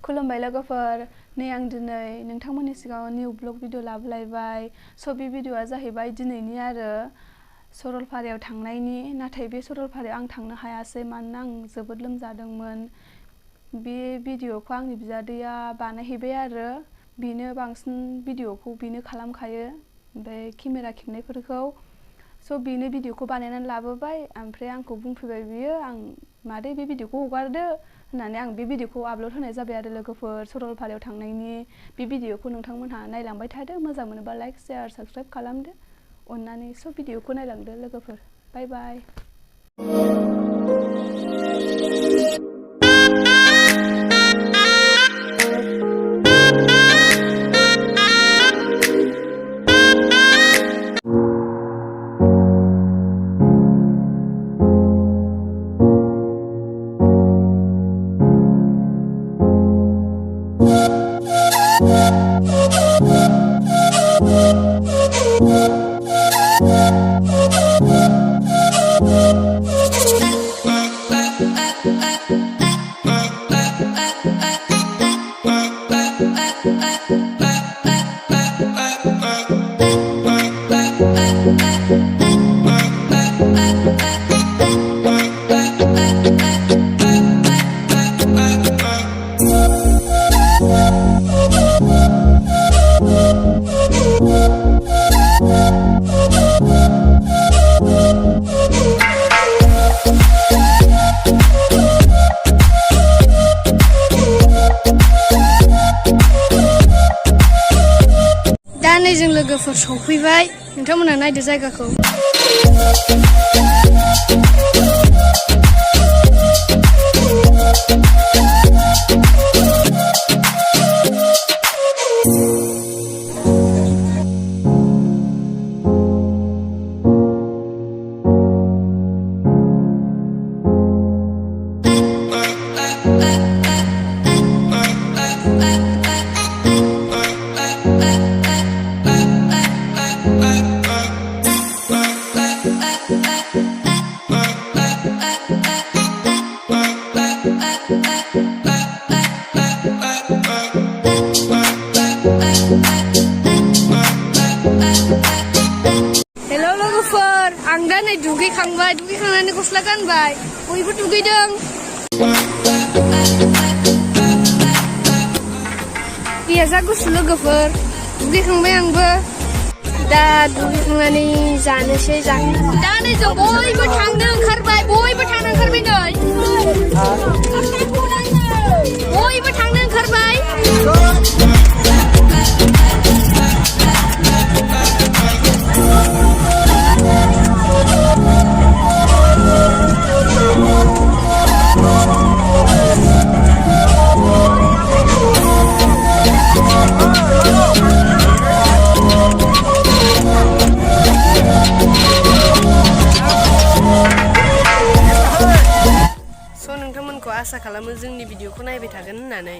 खुलुमबाय लोगोफोर नै आं दिनै नोंथांमोननि सिगाङाव निउ ब्लग भिडिअ लाबोलायबाय बे भिडिअआ जाहैबाय दिनैनि आरो सरलपारायाव थांनायनि नाथाय बे सरलपारायाव आं थांनो हायासै मानोना आं जोबोद लोमजादोंमोन बे भिडिअखौ आंनि बिदादैया बानायहैबाय आरो बेनो बांसिन भिडिअखौ बेनो खालामखायो ओमफ्राय केमेरा खेबनायफोरखौ बेनो भिडिअखौ बानायनानै लाबोबाय ओमफ्राय आंखौ बुंफैबाय बियो आं मादै बे भिडिअखौ हगारदो होननानै आं बे भिडिअखौ आपल'ड होनाय जाबाय आरो लोगोफोर सरलपारायाव थांनायनि बे भिडिअखौ नोंथांमोनहा नायलांबाय थादो मोजां मोनोबा लाइक शेयार साबस्क्राइब खालामदो अननानै भिडिअखौ नायलांदो लोगोफोर बाय बाय। जों लोगोफोर सफैबाय नोंथांमोना नायदो जायगाखौ आं दा नै दुगैखांबाय दुगैखांनानै गस्ला गानबाय बयबो दुगैदों दैया जा गुसु लोगोफोर दुगैखांबाय आंबो दा दुगैखांनानै जानोसै दा नै जों बयबो थांनो ओंखारबाय नै बयबो थांनो ओंखारबाय नोंथांमोनखौ आसा खालामो जोंनि भिडिअखौ नायबाय थागोन होननानै।